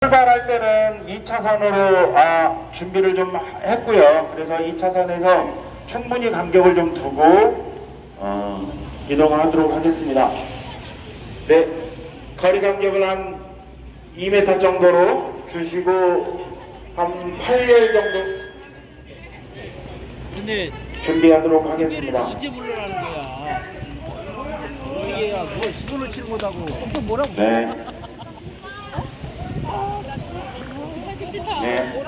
출발할 때는 2차선으로 준비를 좀 했고요. 그래서 2차선에서 충분히 간격을 좀 두고 이동하도록 하겠습니다. 네, 거리 간격을 한 2m 정도로 주시고 한 8열 정도 근데 준비하도록 하겠습니다. 언제 물러나는 거야? 이게 뭐 시도를 치는 거다고. 또 뭐라고? 네. 네.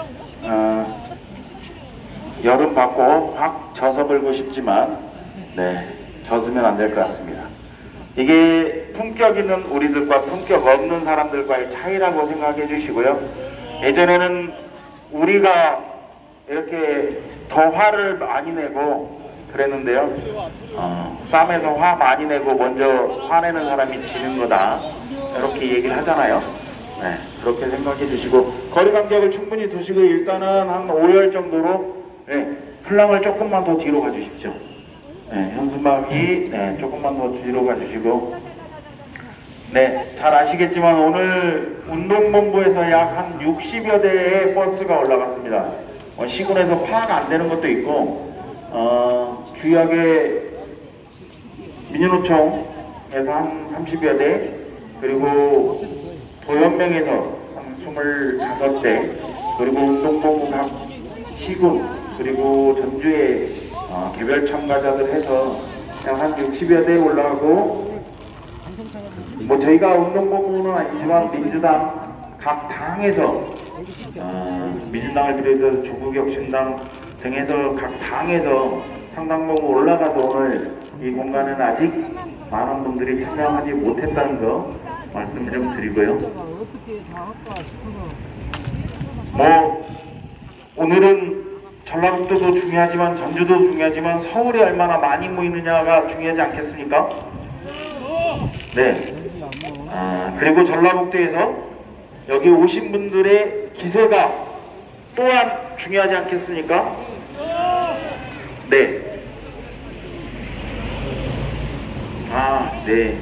여름 받고 확 젖어 불고 싶지만 젖으면 안 될 것 같습니다. 이게 품격 있는 우리들과 품격 없는 사람들과의 차이라고 생각해 주시고요. 예전에는 우리가 이렇게 더 화를 많이 내고 그랬는데요. 싸움에서 화 많이 내고 먼저 화내는 사람이 지는 거다, 이렇게 얘기를 하잖아요. 네, 그렇게 생각해 주시고 거리 간격을 충분히 두시고 일단은 한 5열 정도로 플랑을 조금만 더 뒤로 가주십시오. 현수막이 조금만 더 뒤로 가주시고, 잘 아시겠지만 오늘 운동본부에서 약 한 60여 대의 버스가 올라갔습니다. 시군에서 파악 안 되는 것도 있고 주역의 민주노총에서 한 30여 대, 그리고 도연맹에서 한 25대, 그리고 운동본부 각 시군, 그리고 전주의 개별 참가자들 해서 한 60여 대 올라가고, 뭐 저희가 운동본부는 아니지만 민주당 각 당에서 민주당을 비롯해서 조국혁신당 등에서 각 당에서 상당부 올라가서 오늘 이 공간은 아직 많은 분들이 참여하지 못했다는 거 말씀을 좀 드리고요. 뭐 오늘은 전라북도도 중요하지만 전주도 중요하지만 서울이 얼마나 많이 모이느냐가 중요하지 않겠습니까? 네. 그리고 전라북도에서 여기 오신 분들의 기세가 또한 중요하지 않겠습니까? 네. 네.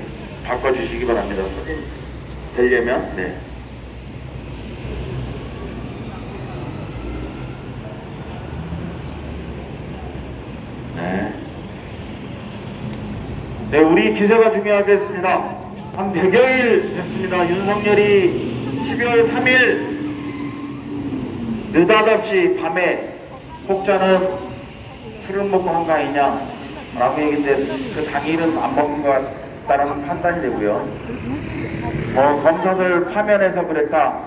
바꿔주시기 바랍니다. 되려면, 네. 네, 우리 기세가 중요하겠습니다. 한 100여일 됐습니다. 윤석열이 12월 3일 느닷없이 밤에 혹자는 술을 먹고 한 거 아니냐 라고 얘기했는데 그 당일은 안 먹은 것 같다는 판단이 되고요. 검사들 파면해서 그랬다,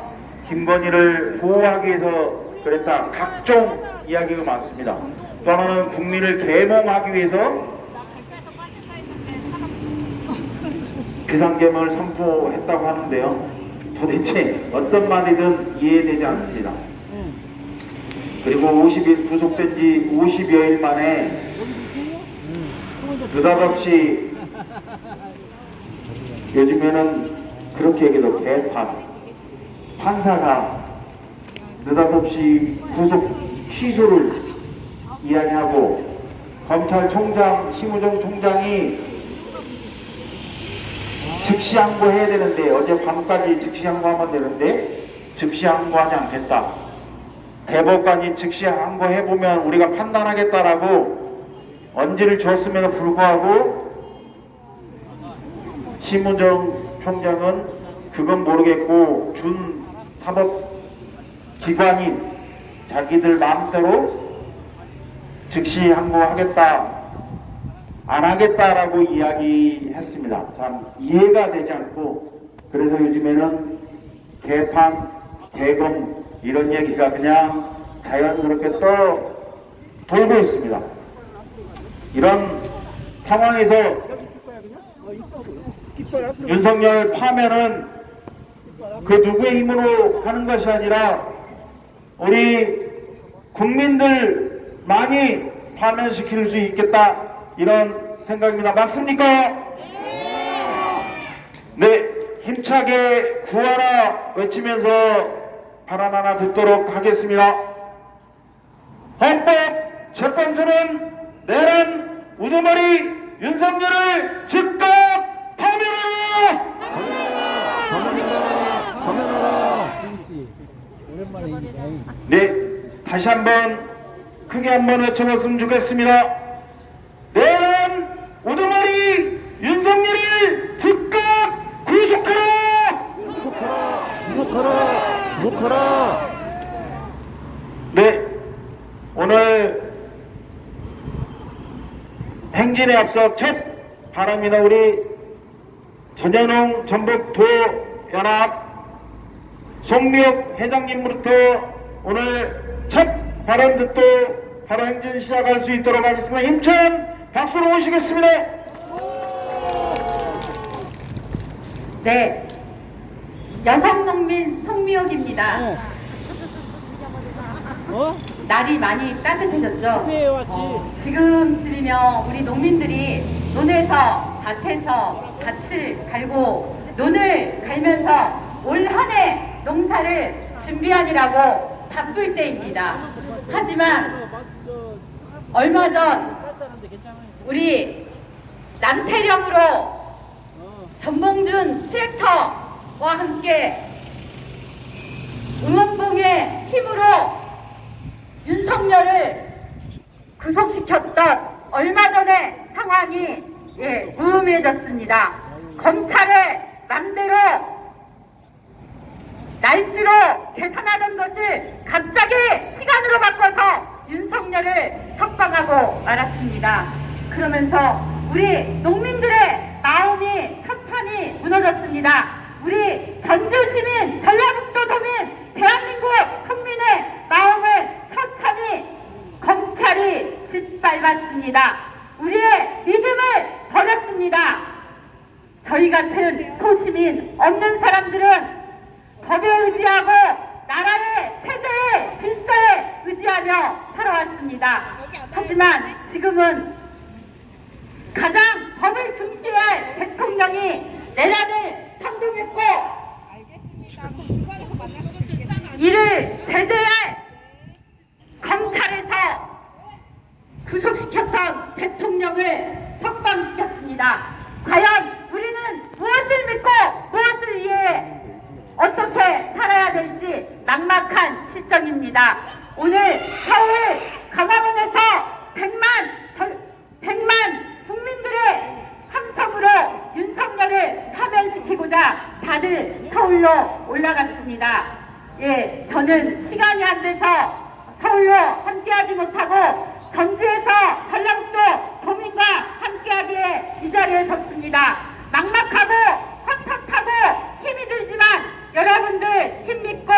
김건희를 보호하기 위해서 그랬다, 각종 이야기가 많습니다. 또 하나는 국민을 계몽하기 위해서 비상계명을 선포했다고 하는데요. 도대체 어떤 말이든 이해되지 않습니다. 그리고 50일 구속된 지 50여일 만에 느닷없이 요즘에는 그렇게 얘기해도 개판, 판사가 느닷없이 구속 취소를 이야기하고 검찰총장 심우정 총장이 즉시 항고해야 되는데, 어제 밤까지 즉시 항고하면 되는데 즉시 항고하지 않겠다, 대법관이 즉시 항고해보면 우리가 판단하겠다라고 언지를 줬음에도 불구하고 심우정 총장은 그건 모르겠고 준 사법기관인 자기들 마음대로 즉시 항고하겠다, 안 하겠다라고 이야기했습니다. 참 이해가 되지 않고, 그래서 요즘에는 개판, 개검 이런 얘기가 그냥 자연스럽게 돌고 있습니다. 이런 상황에서 윤석열 파면은 그 누구의 힘으로 하는 것이 아니라 우리 국민들 많이 파면시킬 수 있겠다, 이런 생각입니다. 맞습니까? 네, 힘차게 구하라 외치면서 발언 하나 듣도록 하겠습니다. 헌법 재판소는 내란 우두머리 윤석열을 즉각 파면하라! 파면하라! 그렇지. 오랜만에 이기네. 네, 다시 한번 크게 한번 외쳐봤으면 좋겠습니다. 내란 우두머리 윤석열을 즉각 구속하라! 구속하라. 네, 오늘 행진에 앞서 첫 발언입니다. 우리 전현웅 전북도연합 송미옥 회장님부터 오늘 첫 발언 듣고 바로 행진 시작할 수 있도록 하겠습니다. 힘찬 박수로 모시겠습니다. 네, 여성농민 송미옥입니다. 어? 날이 많이 따뜻해졌죠? 집에 왔지. 지금쯤이면 우리 농민들이 논에서 밭에서 밭을 갈고 논을 갈면서 올 한 해 농사를 준비하느라고 바쁠 때입니다. 하지만 얼마 전 쌀쌀한데 괜찮아요. 우리 남태령으로 전봉준 트랙터와 함께 응원봉의 힘으로 윤석열을 구속시켰던 얼마 전의 상황이 무음해졌습니다. 검찰의 맘대로 날수로 계산하던 것을 갑자기 시간으로 바꿔서 윤석열을 석방하고 말았습니다. 그러면서 우리 농민들의 마음이 처참히 무너졌습니다. 우리 전주시민, 전라북도 도민, 대한민국 국민의 마음을 처참히 검찰이 짓밟았습니다. 우리의 믿음을 버렸습니다. 저희 같은 소시민 없는 사람들은 법에 의지하고 나라의 체제의 질서에 의지하며 살아왔습니다. 하지만 지금은 가장 법을 중시할 대통령이 내란을 선동했고 이를 제재할 검찰에서 구속시켰던 대통령을 석방시켰습니다. 과연 우리는 무엇을 믿고 무엇을 이해해 어떻게 살아야 될지 막막한 실정입니다. 오늘 서울 강화문에서 100만 국민들의 함성으로 윤석열을 파면시키고자 다들 서울로 올라갔습니다. 예, 저는 시간이 안 돼서 서울로 함께하지 못하고 전주에서 전라북도 도민과 함께하기에 이 자리에 섰습니다. 막막하고 헛헛하고 힘이 들지만 여러분들 힘믿고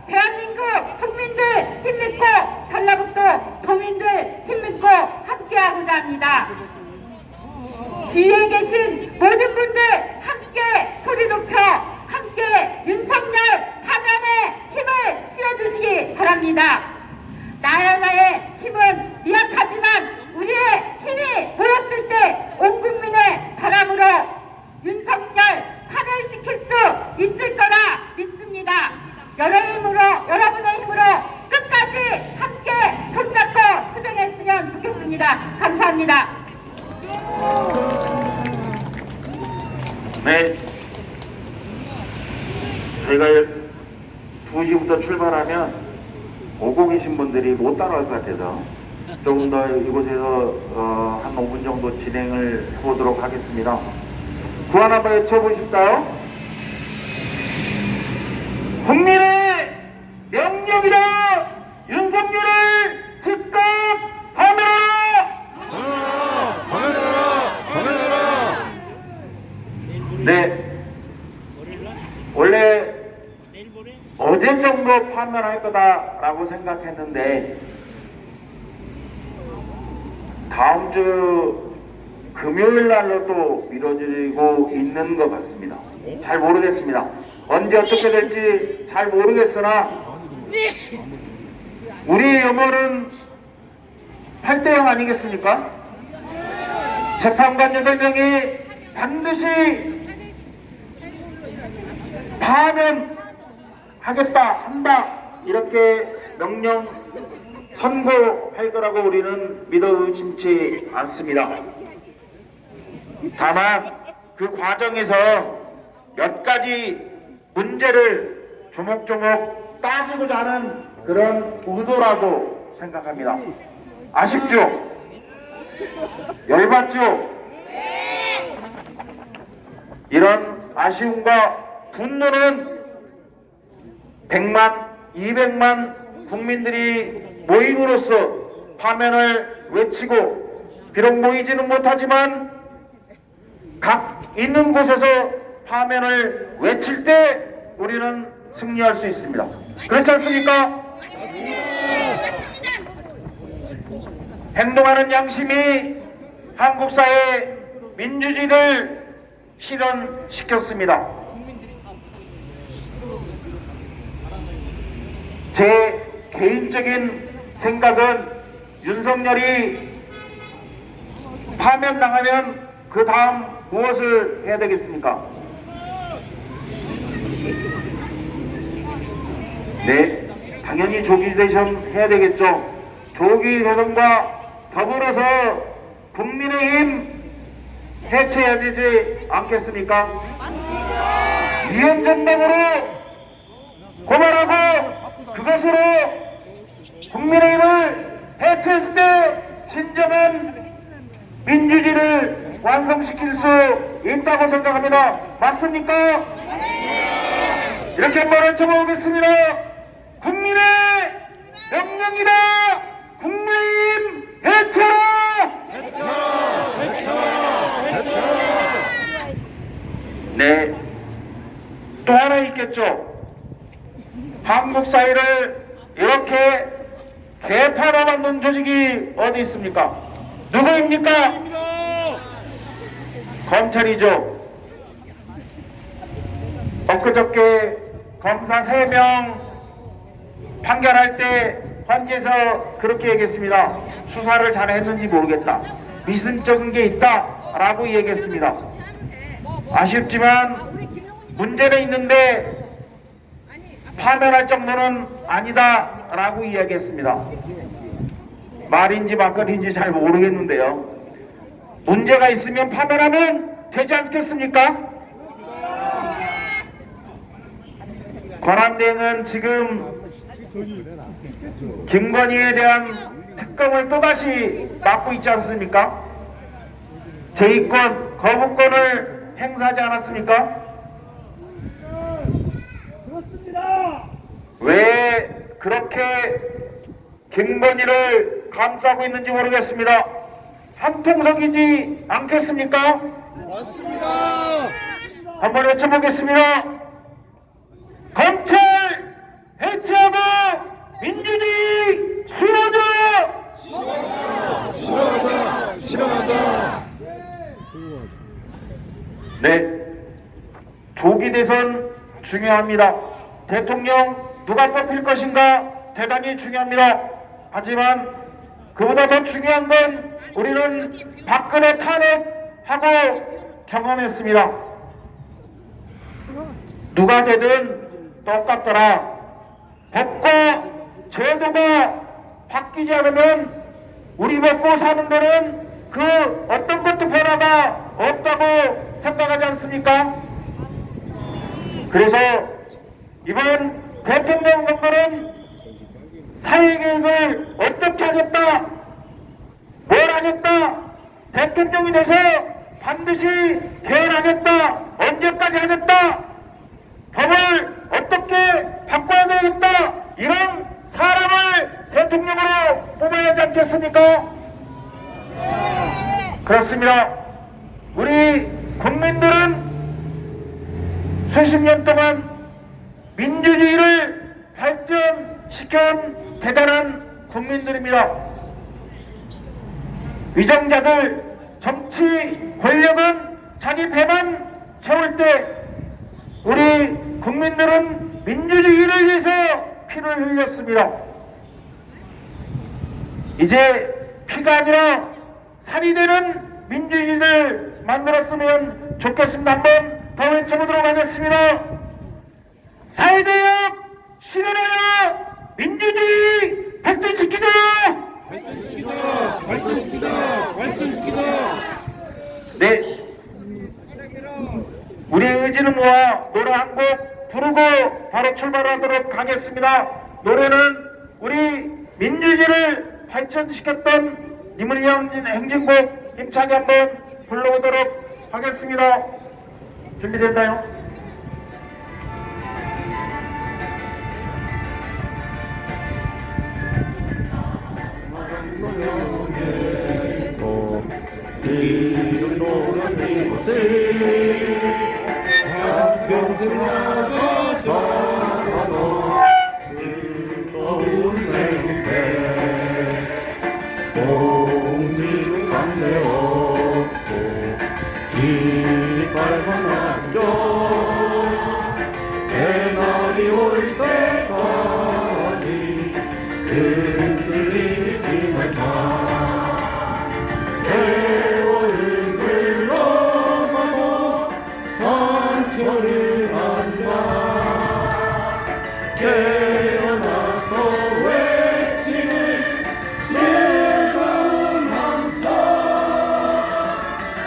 대한민국 국민들 힘믿고 전라북도 도민들 힘믿고 함께하고자 합니다. 뒤에 계신 모든 분들 함께 소리 높여 함께 윤석열 파면에 힘을 실어주시기 바랍니다. 나의 힘은 미약하지만 우리의 힘이 모였을 때 온 국민의 바람으로 윤석열 파멸시킬 수 있을 거라 믿습니다. 여러분의 힘으로 끝까지 함께 손잡고 투쟁했으면 좋겠습니다. 감사합니다. 네, 저희가 2시부터 출발하면 오고 계신 분들이 못 따라갈 것 같아서 조금 더 이곳에서 한 5분 정도 진행을 해보도록 하겠습니다. 구한 한번 외쳐보실까요? 국민의 명령이다! 윤석열을 즉각 파면하라! 네, 원래 어제 정도 파면할 거다라고 생각했는데 다음 주 금요일 날로 또 미뤄지고 있는 것 같습니다. 잘 모르겠습니다. 언제 어떻게 될지 잘 모르겠으나 우리의 염원은 8대0 아니겠습니까? 재판관 8명이 반드시 파면하겠다 한다 이렇게 명령 선고할 거라고 우리는 믿어 의심치 않습니다. 다만 그 과정에서 몇 가지 문제를 조목조목 따지고자 하는 그런 의도라고 생각합니다. 아쉽죠? 열받죠? 이런 아쉬움과 분노는 100만, 200만 국민들이 모임으로써 파면을 외치고 비록 모이지는 못하지만 각 있는 곳에서 파면을 외칠 때 우리는 승리할 수 있습니다. 그렇지 않습니까? 행동하는 양심이 한국 사회 민주주의를 실현시켰습니다. 제 개인적인 생각은 윤석열이 파면당하면 그 다음 무엇을 해야 되겠습니까? 네, 당연히 조기 대선 해야 되겠죠. 조기 대선과 더불어서 국민의힘 해체해야 되지 않겠습니까? 위헌전당으로 고발하고 그것으로 국민의힘을 해체할 때 진정한 민주주의를 완성시킬 수 있다고 생각합니다. 맞습니까? 이렇게 한번 외쳐보겠습니다. 국민의 명령이다. 국민의힘 해체라. 네, 또 하나 있겠죠. 한국 사회를 이렇게 개파로 만든 조직이 어디 있습니까? 누구입니까? 검찰이죠. 엊그저께 검사 3명 판결할 때 환지에서 그렇게 얘기했습니다. 수사를 잘했는지 모르겠다. 미심쩍은 게 있다 라고 얘기했습니다. 아쉽지만 문제는 있는데 파면할 정도는 아니다 라고 이야기했습니다. 말인지 막걸리인지 잘 모르겠는데요. 문제가 있으면 파면하면 되지 않겠습니까? 권한대행은 지금 김건희에 대한 특검을 또다시 맡고 있지 않습니까? 제2권 거부권을 행사하지 않았습니까? 그렇습니다. 왜 그렇게 김건희를 감싸고 있는지 모르겠습니다. 한통속이지 않겠습니까? 맞습니다. 한번 외쳐보겠습니다. 검찰 해체하고 민주주의 수호자! 실현하자. 네, 조기 대선 중요합니다. 대통령 누가 뽑힐 것인가 대단히 중요합니다. 하지만 그보다 더 중요한 건 우리는 박근혜 탄핵하고 경험했습니다. 누가 되든 똑같더라. 법과 제도가 바뀌지 않으면 우리 먹고 사는 데는 그 어떤 것도 변화가 없다고 생각하지 않습니까? 그래서 이번 대통령 선거는 사회계획을 어떻게 하겠다, 뭘 하겠다, 대통령이 돼서 반드시 개헌하겠다, 언제까지 하겠다, 법을 어떻게 바꿔야 되겠다, 이런 사람을 대통령으로 뽑아야 하지 않겠습니까? 그렇습니다. 우리 국민들은 수십 년 동안 민주주의를 발전시켜온 대단한 국민들입니다. 위정자들, 정치 권력은 자기 배만 채울 때 우리 국민들은 민주주의를 위해서 피를 흘렸습니다. 이제 피가 아니라 살이 되는 민주주의를 만들었으면 좋겠습니다. 한번 더 외쳐보도록 하겠습니다. 사회개혁 실현하여 민주주의 발전시키자! 네, 우리의 의지를 모아 노래 한 곡 부르고 바로 출발하도록 하겠습니다. 노래는 우리 민주주의를 발전시켰던 이물령 행진곡 힘차게 한번 불러보도록 하겠습니다. 준비됐나요? 공지는 강내 없고 깃발만 남겨 새날이 올 때까지 흔들리지 말자 세월은 흘러가도 상처를 안다 깨어나서 외치는 즐거운 함성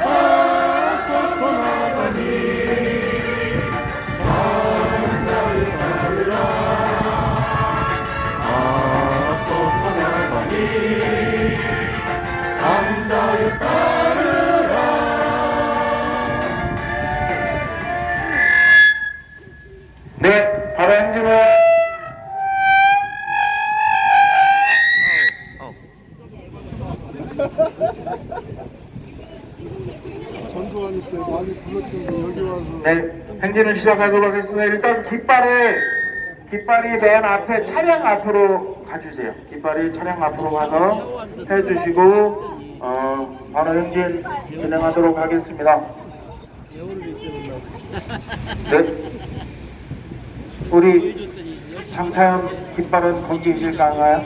앞서서 나가니 산자를 따르라 앞서서 나가니 산자를 따르라. 네, 바로 행진을 전두환이 때 많이 불렀던 여기 와서 네, 행진을 시작하도록 하겠습니다. 일단 깃발이 맨 앞에 차량 앞으로 가주세요. 깃발이 차량 앞으로 가서 해주시고 바로 행진 진행하도록 하겠습니다. 네, 우리 장차연 깃발은 거기 계실까요?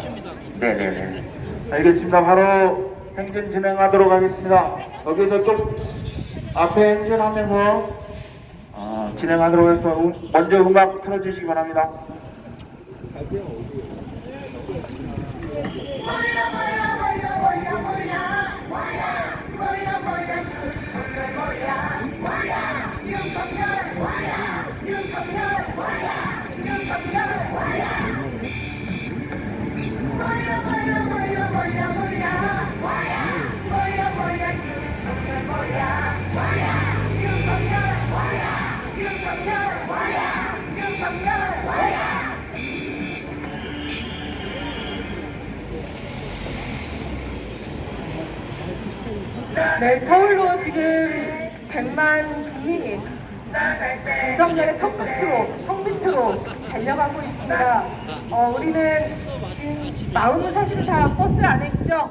네네네. 알겠습니다. 바로 행진 진행하도록 하겠습니다. 여기서 좀 앞에 행진하면서 진행하도록 하겠습니다. 먼저 음악 틀어주시기 바랍니다. 네, 서울로 지금 100만 국민이 윤석열의 턱끝으로, 턱밑으로 달려가고 있습니다. 우리는 지금 마음은 사실은 다 버스 안에 있죠?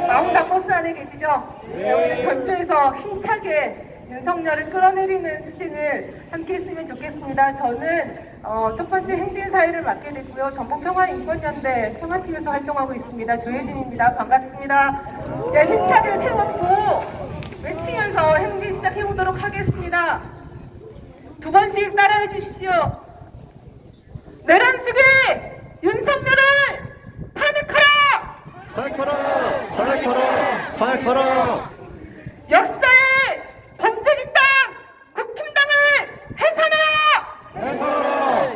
마음 다 버스 안에 계시죠? 네, 우리는 전주에서 힘차게 윤석열을 끌어내리는 투쟁을 함께 했으면 좋겠습니다. 저는 첫 번째 행진 사회를 맡게 됐고요. 전북평화인권연대 평화팀에서 활동하고 있습니다. 조혜진입니다. 반갑습니다. 네, 힘차게 세워보 외치면서 행진 시작해보도록 하겠습니다. 두 번씩 따라해 주십시오. 내란수기 윤석열을 탄핵하라! 탄핵하라! 역사의 범죄 집단 국힘당을 해산하라!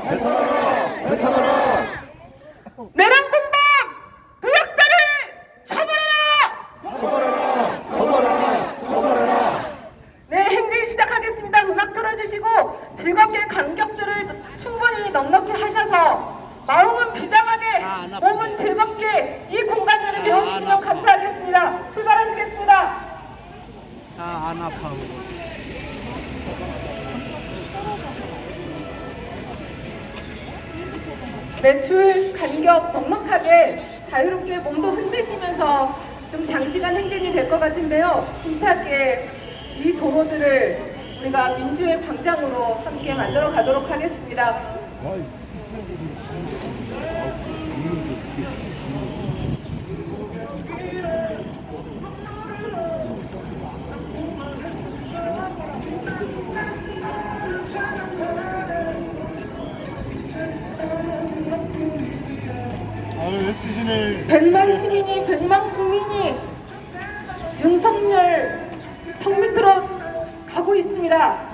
해산하라! 내란 공범 무역자를 처벌하라! 네, 행진 시작하겠습니다. 음악 틀어주시고 즐겁게 간격들을 충분히 넉넉히 하셔서 마음은 비장하게 몸은 즐겁게 이 공간들을 배워주시면 감사하겠습니다. 출발하시겠습니다. 안 아파. 매출 간격 넉넉하게 자유롭게 몸도 흔드시면서 좀 장시간 행진이 될 것 같은데요. 힘차게 이 도로들을 우리가 민주의 광장으로 함께 만들어 가도록 하겠습니다. 애쓰시네. 100만 시민이 100만 국민이 윤석열 턱 밑으로 가고 있습니다.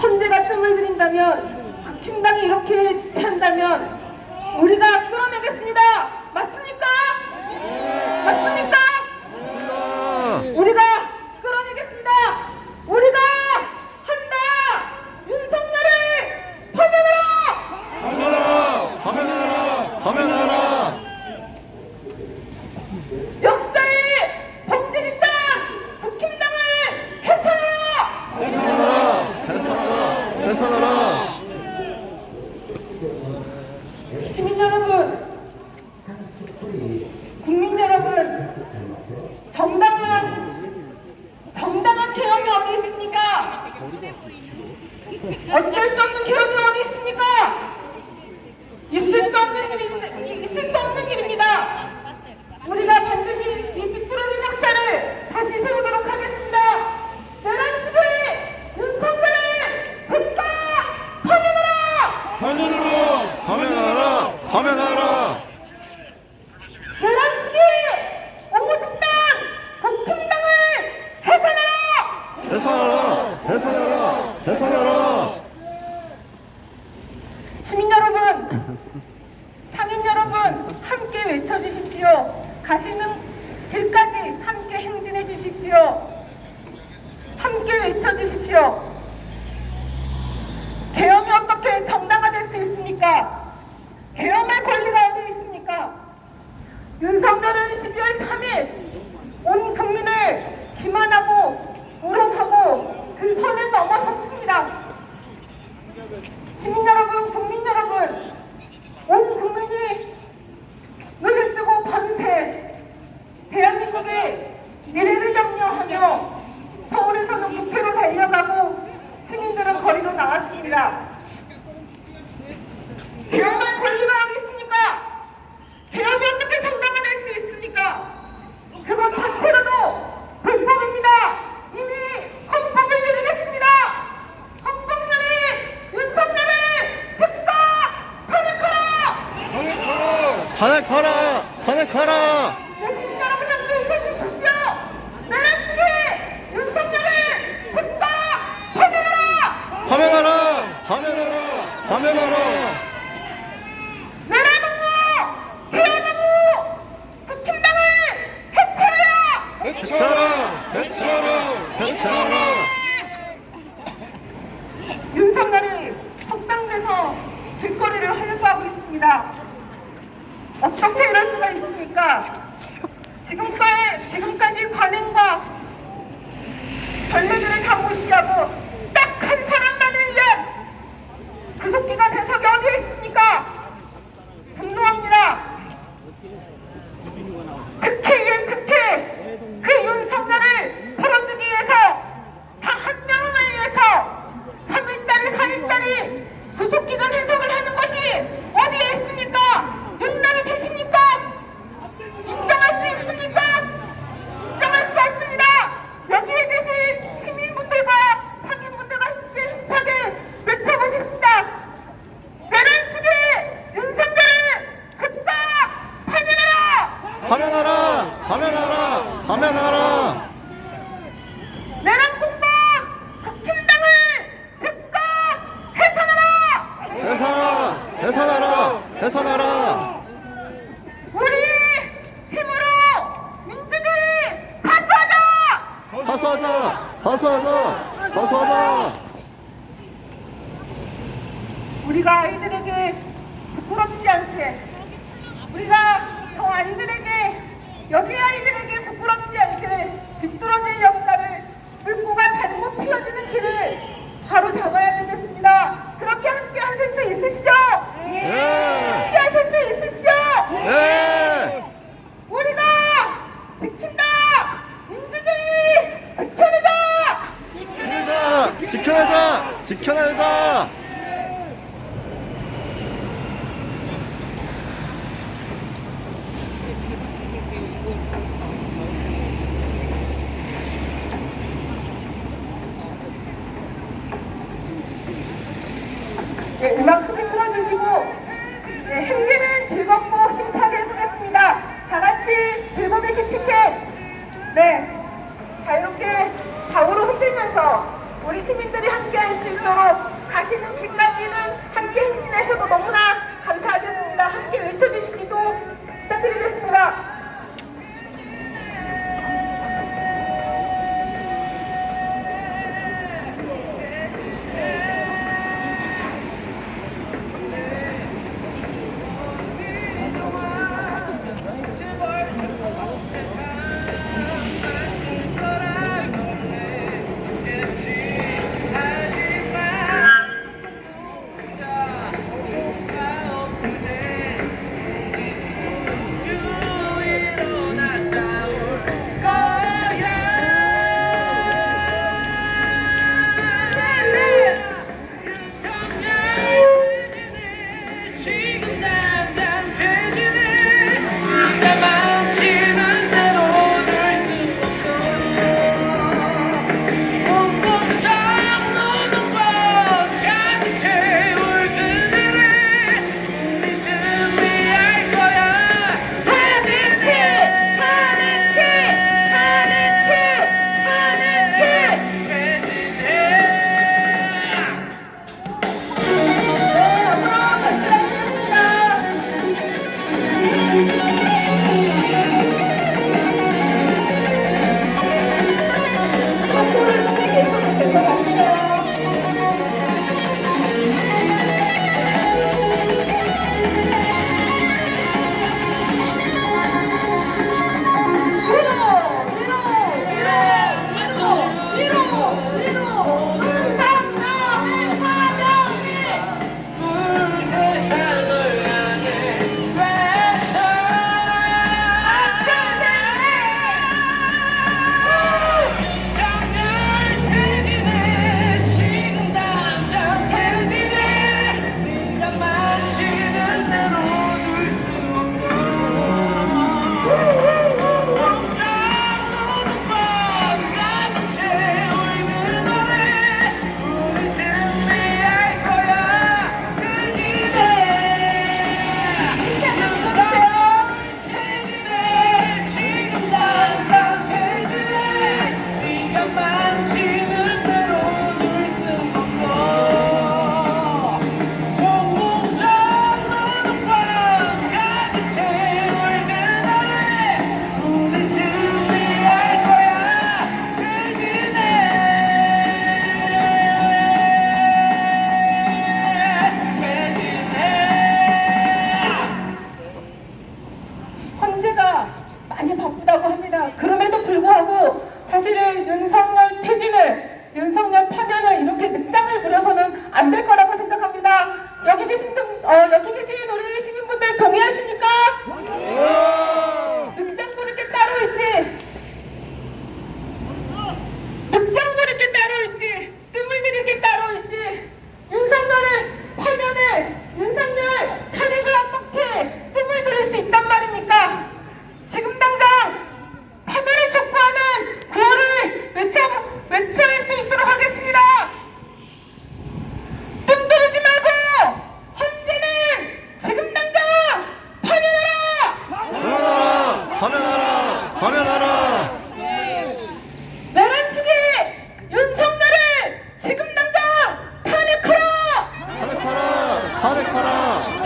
헌재가 뜸을 들인다면, 국힘당이 이렇게 지체한다면 우리가 끌어내겠습니다. 맞습니까? 맞습니까? 우리가 끌어내겠습니다. 우리가 한다. 윤석열을 파면하라. 역사의 범죄 집단 국힘당을 해산하라. 시민 여러분, 국민 여러분, 정당한 개혁이 어디 있습니까? 어쩔 수 없는 개혁이 어디 있습니까? 있을 수 없는 일입니다. 우리가 반드시 이 비뚤어진 역사를 다시 세우도록 하겠습니다. 내란수비 윤석열을 즉각 파면하라. 내란수비 오모집단 국힘당을 해산하라. 시민 여러분, 상인 여러분, 함께 외쳐주십시오. 가시는 길까지 함께 행진해 주십시오. 함께 외쳐주십시오. 계엄이 어떻게 정당화될 수 있습니까? 계엄의 권리가 어디 있습니까? 윤석열은 12월 3일 온 국민을 기만하고 우롱하고 그 선을 넘어섰습니다. 시민 여러분, 국민 여러분, 온 국민이 눈을 뜨고 밤새 대한민국의 미래를 염려하며 서울에서는 국회로 달려가고 시민들은 거리로 나왔습니다. 개엄할 권리가 어디 있습니까? 개엄이 어떻게 정당화될 수 있습니까? 그것 자체로도 불법입니다. 이미 헌법을 유린했습니다. 헌법률이 윤석열을 즉각 탄핵하라. 네, 시민 여러분 함께 외쳐주십시오. 내란수기 윤석열을 즉각 파면하라. 내란응모 개헌응모 국힘당을 해체하라. 윤석열이 석방돼서 길거리를 활보하고 있습니다. 어떻게 이럴 수가 있습니까? 지금까지 관행과 전례들을 다 무시하고 딱 한 사람만을 위한 구속기관 해석이 어디에 있습니까? 분노합니다. 특혜위엔 특혜, 그 윤석열을 풀어주기 위해서 다 한 명을 위해서 3일짜리 4일짜리 구속기간 해석을 하는 것이 어디에 있습니까? 용납이 되십니까? 인정할 수 있습니까? 인정할 수 없습니다. 여기에 계신 시민분들과 상인분들과 함께 힘차게 외쳐보십시다. 내란수비 윤석열을 즉각 파면하라. 내란공범 국힘당을 즉각 해산하라. 우리 힘으로 민주주의 사수하자. 우리가 아이들에게 부끄럽지 않게, 우리가 저 아이들에게, 여기 아이들에게 부끄럽지 않게 비뚤어질 역사를 물고가 잘못 튀어지는 길을 바로 잡아야 되겠습니다. 그렇게 함께 하실 수 있으시죠? 함께 하실 수 있으시죠? 우리가 지킨다! 민주주의 지켜내자!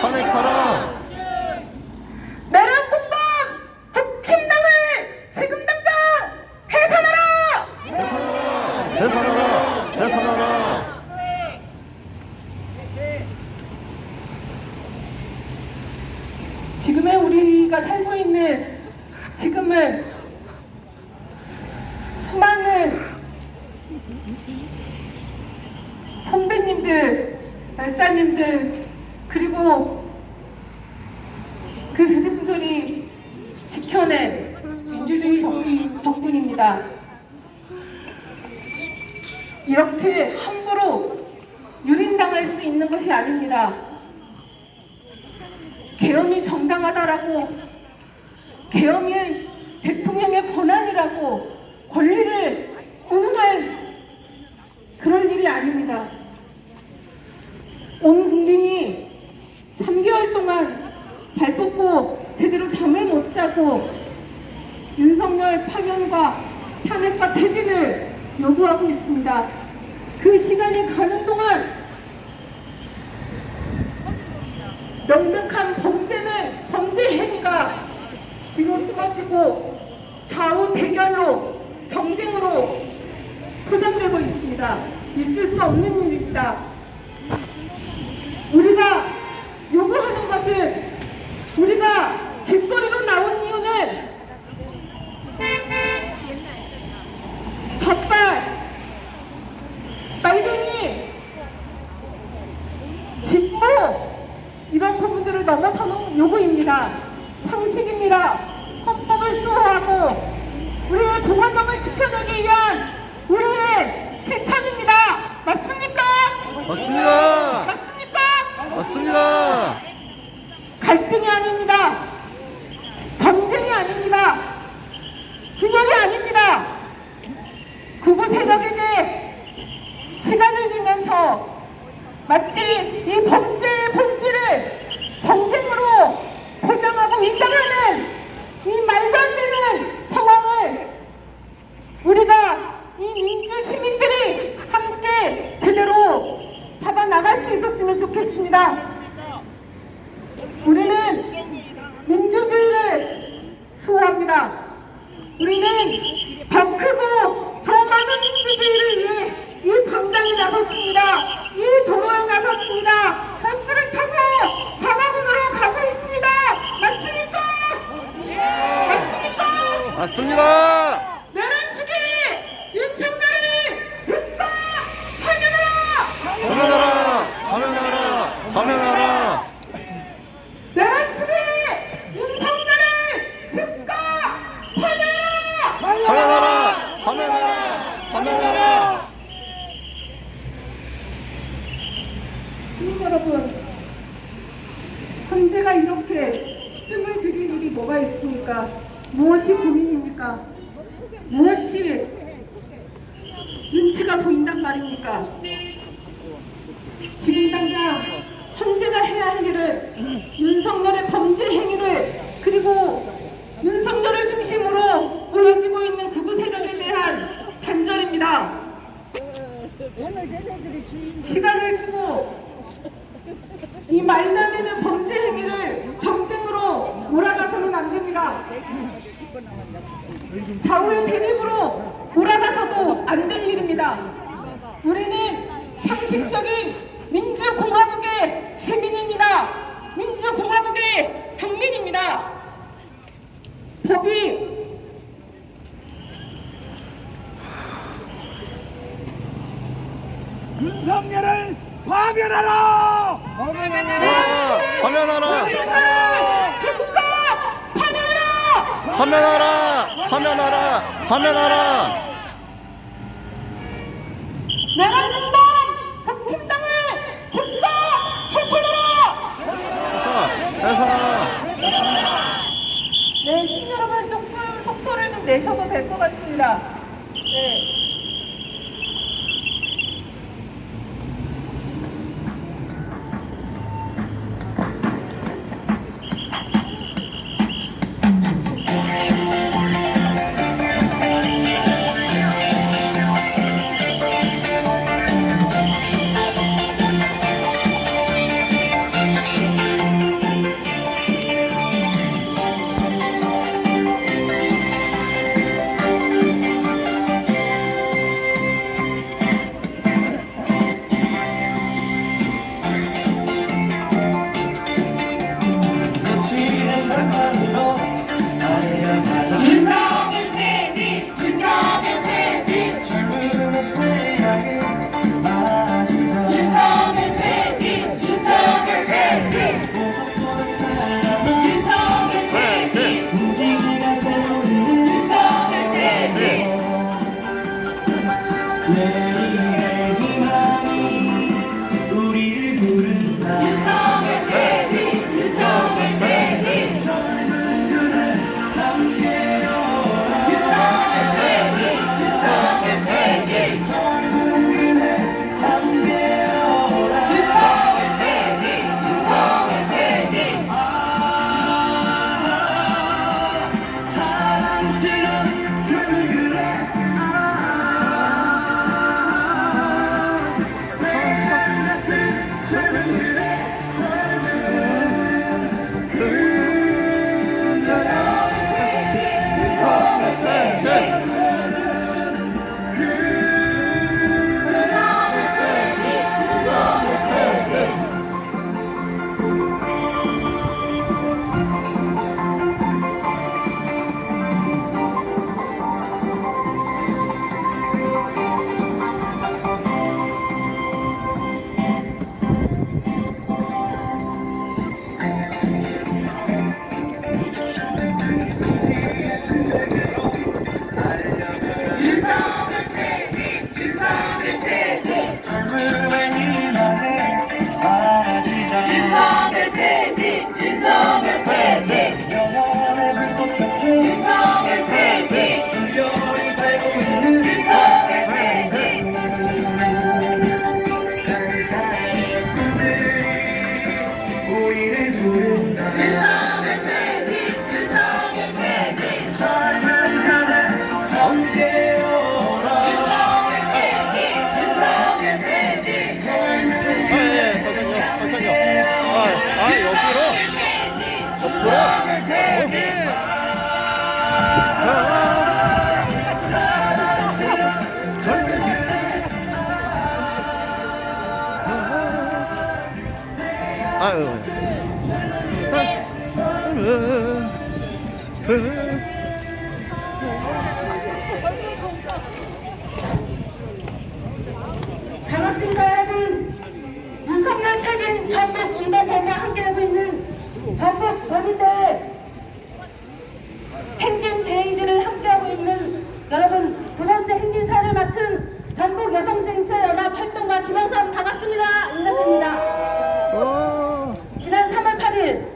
탄핵하라. 내란 공범 국힘당을 지금 당장 해산하라. 해산하라. 해산하라. 지금의 우리가 살고 있는 지금은 수많은 선배님들, 열사님들 그리고 그 세대분들이 지켜낸 민주주의 덕분입니다. 이렇게 함부로 유린당할 수 있는 것이 아닙니다. 계엄이 정당하다라고, 계엄이 대통령의 권한이라고 권리를 운운할 그럴 일이 아닙니다. 온 국민이 3개월 동안 발 뻗고 제대로 잠을 못 자고 윤석열 파면과 탄핵과 퇴진을 요구하고 있습니다. 그 시간이 가는 동안 명백한 범죄 행위가 뒤로 숨어지고 좌우 대결로 정쟁으로 포장되고 있습니다. 있을 수 없는 일입니다. 우리가 요구하는 것은, 우리가 길거리로 나온 이유는 젓갈, 빨갱이, 진보 이런 부분들을 넘어서는 요구입니다. 상식입니다. 헌법을 수호하고 우리의 공화정을 지켜내기 위한 우리의 실천입니다. 맞습니까? 맞습니다. 맞습니까? 맞습니다. 갈등이 아닙니다. 전쟁이 아닙니다. 분열이 아닙니다. 극우 세력에게 시간을 주면서 마치 이 범죄의 본질을 정쟁으로 포장하고 위장하는 이 말도 안 되는 상황을 우리가 이 민주 시민들이 함께 제대로 잡아나갈 수 있었으면 좋겠습니다. 우리는 민주주의를 수호합니다. 우리는 더 크고 더 많은 민주주의를 위해 이 광장에 나섰습니다. 이 도로에 나섰습니다. 버스를 타고 광화문으로 가고 있습니다. 맞습니까? 맞습니까? 맞습니다. 내란 시기 윤석열을 즉각 파면하라! 파면하라. 파면하라. 파면하라. 내란 시기 윤석열을 즉각 파면하라! 파면하라. 파면하라. 파면하라. 시민 여러분, 현재가 이렇게 뜸을 들일 일이 뭐가 있습니까? 무엇이 고민입니까? 무엇이 눈치가 보인단 말입니까? 지금 당장 현재가 해야 할 일은 윤석열의 범죄 행위를, 그리고 윤석열을 중심으로 우려지고 있는 극우 세력에 대한 단절입니다. 시간을 주고 이 말도 안 되는 범죄 행위를 정쟁으로 몰아가서는 안 됩니다. 좌우의 대립으로 몰아가서도 안 될 일입니다. 우리는 상식적인 민주공화국의 시민입니다. 민주공화국의 국민입니다. 법이 윤석열을 파면하라! 파면하라. 파면하라. 즉각 파면하라! 파면하라. 파면하라. 파면하라. 내란 공범 국힘당을 즉각 해산하라! 해산하라. 네, 시민 여러분 조금 속도를 좀 내셔도 될 것 같습니다. 네. 지는 방향으로 달려가자. 윤석열 퇴진, 윤석열 퇴진, 젊음의 태양을 맞으자. 윤석열 퇴진, 윤석열 퇴진, 보석보다 찬란한 윤석열 퇴진, 무지개가 새어있는 윤석열 퇴진. 내일의 희망이 우리를 부른다. 윤석열 퇴진, 윤석열 퇴진, 젊은 그날 잠깨어라. 윤석열 퇴진, 젊은 그날 잠깨어라. 윤석열 퇴진, 윤석열 퇴진. 사랑스러운 젊은 그날 젊은 그날 젊음의 희망을 맞이자. 윤석열 퇴진, 윤석열 퇴진, 영원의 불꽃 같은 윤석열 퇴진, 숨결이 살고 있는 윤석열 퇴진. 한사의 꿈들이 우리를 부른다. 윤석열 퇴진, 윤석열 퇴진, 젊은 그날 잠깨어라. 윤석열 퇴진, 젊은 그날 사랑스러운 젊은 그날 반갑습니다, 여러분. 윤석열 퇴진 전북 운동본부와 함께하고 있는 전북 도민대 행진 대행진을 함께하고 있는 여러분, 두 번째 행진사를 맡은 전북 여성정치연합 활동가 김영선 반갑습니다. 인사드립니다. 지난 3월 8일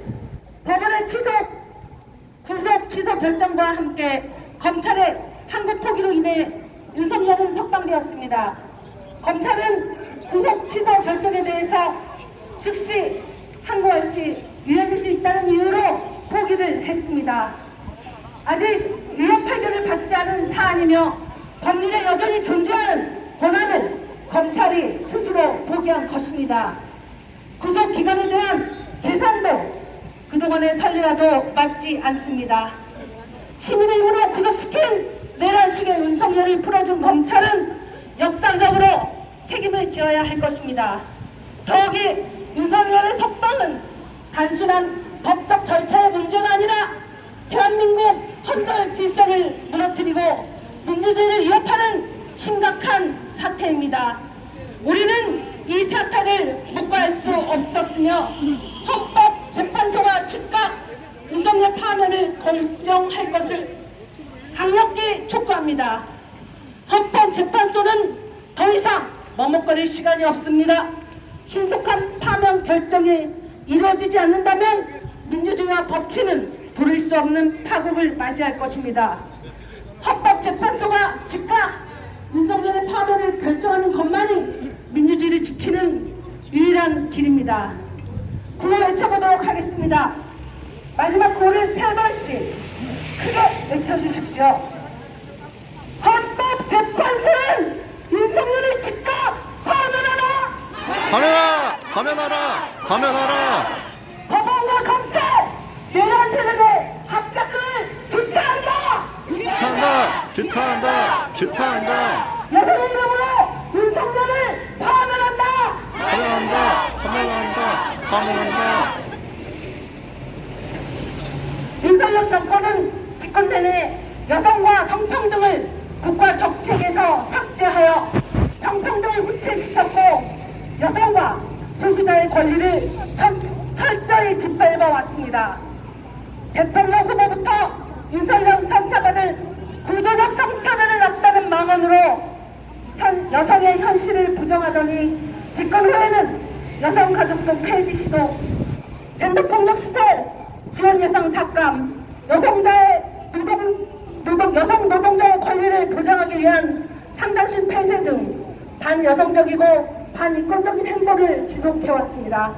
법원의 구속 취소 결정과 함께 검찰의 한국 포기로 인해 윤석열은 석방되었습니다. 검찰은 구속 취소 결정에 대해서 즉시 항고할 시 유죄될 수 있다는 이유로 포기를 했습니다. 아직 유죄 판결을 받지 않은 사안이며 법률에 여전히 존재하는 권한을 검찰이 스스로 포기한 것입니다. 구속 기간에 대한 계산도 그동안의 선례와도 맞지 않습니다. 시민의 힘으로 구속시킨 내란 수괴 윤석열을 풀어준 검찰은 역사적으로 책임을 지어야 할 것입니다. 더욱이 윤석열의 석방은 단순한 법적 절차의 문제가 아니라 대한민국 헌법 질서를 무너뜨리고 민주주의를 위협하는 심각한 사태입니다. 우리는 이 사태를 묵과할 수 없었으며 헌법재판소가 즉각 윤석열 파면을 검증할 것을 강력히 촉구합니다. 헌법재판소는 더 이상 머뭇거릴 시간이 없습니다. 신속한 파면 결정이 이루어지지 않는다면 민주주의와 법치는 부를 수 없는 파국을 맞이할 것입니다. 헌법재판소가 즉각 윤석열의 파면을 결정하는 것만이 민주주의를 지키는 유일한 길입니다. 구호 외쳐보도록 하겠습니다. 마지막 구호를 3번씩 크게 외쳐주십시오. 헌법재판소는 윤석열을 즉각 파면하라! 파면하라! 법원과 검찰, 내란 세력의 합작을 규탄한다! 규탄한다! 여성의 이름으로 윤석열을 파면한다! 파면한다! 윤석열 정권은 집권 내내 여성과 성평등을 국가 정책에서 삭제하여 성평등을 무체시켰고 여성과 소수자의 권리를 철저히 짓밟아 왔습니다. 대통령 후보부터 윤석열 성차별을 구조적 성차별을 없다는 망언으로 여성의 현실을 부정하더니 집권 후에는 여성가족부 폐지 시도, 젠더폭력시설 지원 예상 삭감, 여성 노동자의 권리를 보장하기 위한 상담실 폐쇄 등 반여성적이고 반인권적인 행보를 지속해왔습니다.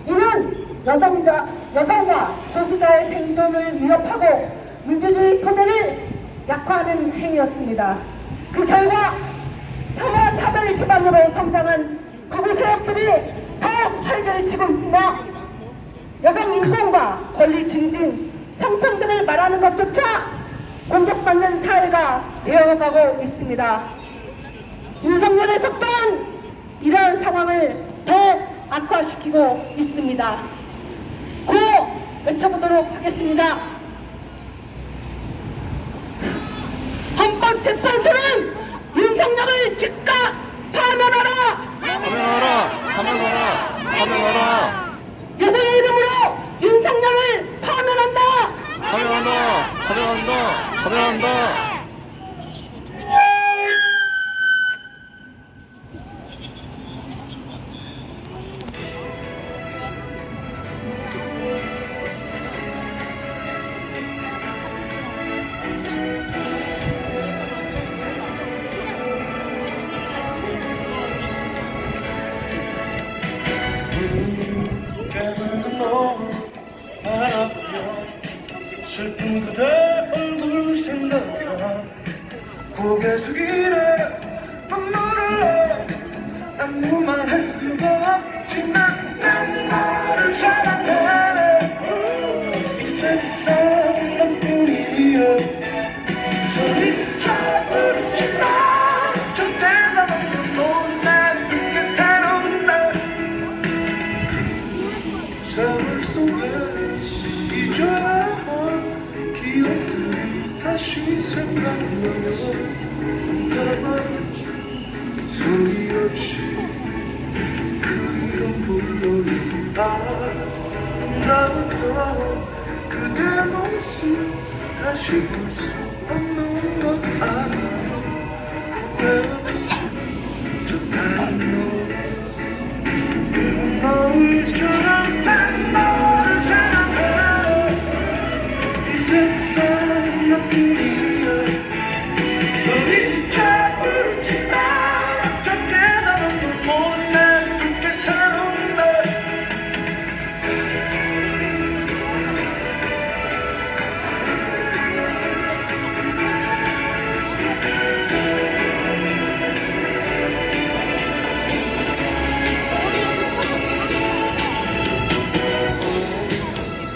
이는 여성과 소수자의 생존을 위협하고 민주주의 토대를 약화하는 행위였습니다. 그 결과 혐오와 차별 기반으로 성장한 극우 세력들이 더욱 활개를 치고 있으며 여성 인권과 권리 증진, 성평등을 말하는 것조차 공격받는 사회가 되어가고 있습니다. 윤석열의 속도는 이러한 상황을 더 악화시키고 있습니다. 구호 외쳐보도록 하겠습니다. 헌법재판소는 윤석열을 즉각 파면하라! 파면하라! 여성의 이름으로 윤석열을 파면한다! 파면한다! 슬픈 그대 얼굴 생각나 고개 숙이네 눈물을 내 아무 말 할 수가 없지만 난 너를 사랑해 이 세상 너뿐이야 소리 잘 부르지마 절대 나만 못난 끝에는 나 세월 속에 잊어야 할 기억들이 다시 생각나면 나만 소리 없이 그 이름 불러린다 나부터 그대 모습 다시 볼 수 없는 것 알아 후회 없이 좋다는 너 너울처럼 난 너를 사랑해 이 세상 너뿐이야 소리 잘 부르지 마 절대 나는 못난 그게 다른 날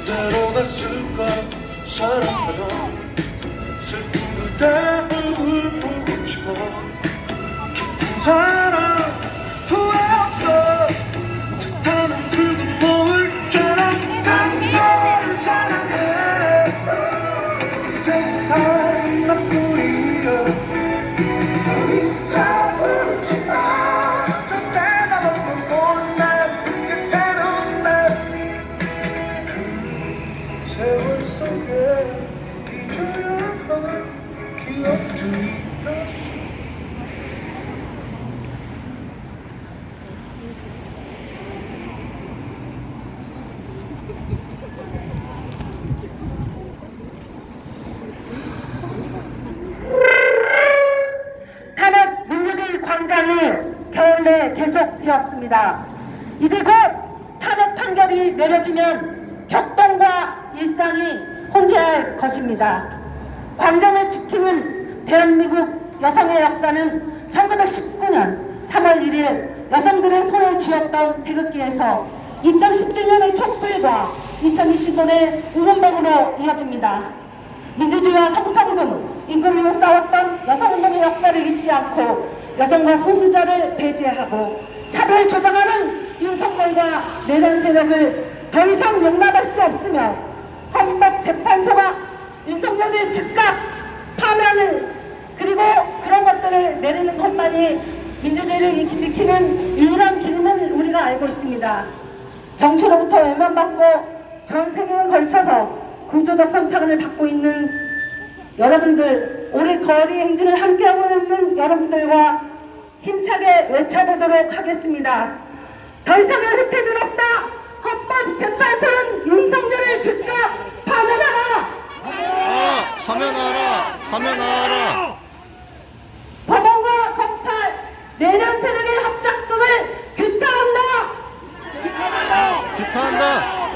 때로 갔을까 사랑하다 슬픈 그대 얼굴 보고 싶어 깊은 사랑 후회 없어 타는 붉은 노을처럼 난 너를 사랑해 이 세상 너뿐이야 소리 잘 부르지 마 절대 나만 못난 끝에는 날 세월 속에 잊어야 할 기억들이 탄핵 민주주의 광장이 겨울 내 계속되었습니다. 이제 곧 탄핵 판결이 내려지면 격동과 일상이 혼재할 것입니다. 광장을 지키는 대한민국 여성의 역사는 1919년 3월 1일 여성들의 손을 쥐었던 태극기에서 2017년의 촛불과 2025년의 응원봉으로 이어집니다. 민주주의와 성평등, 인권을 위해 싸웠던 여성운동의 역사를 잊지 않고 여성과 소수자를 배제하고 차별 조장하는 윤석열과 내란 세력을 더 이상 용납할 수 없으며 헌법재판소가 윤석열의 즉각 파면을 그리고 그런 것들을 내리는 것만이 민주주의를 지키는 유일한 길임을 우리가 알고 있습니다. 정치로부터 외면받고 전 세계에 걸쳐서 구조적 선택을 받고 있는 여러분들, 우리 거리 행진을 함께하고 있는 여러분들과 힘차게 외쳐보도록 하겠습니다. 더 이상의 후퇴는 없다. 헌법재판소는 윤석열을 즉각 파면하라. 파면하라. 법원과 검찰 내년 세력의 합작동을 규탄한다. 규탄한다.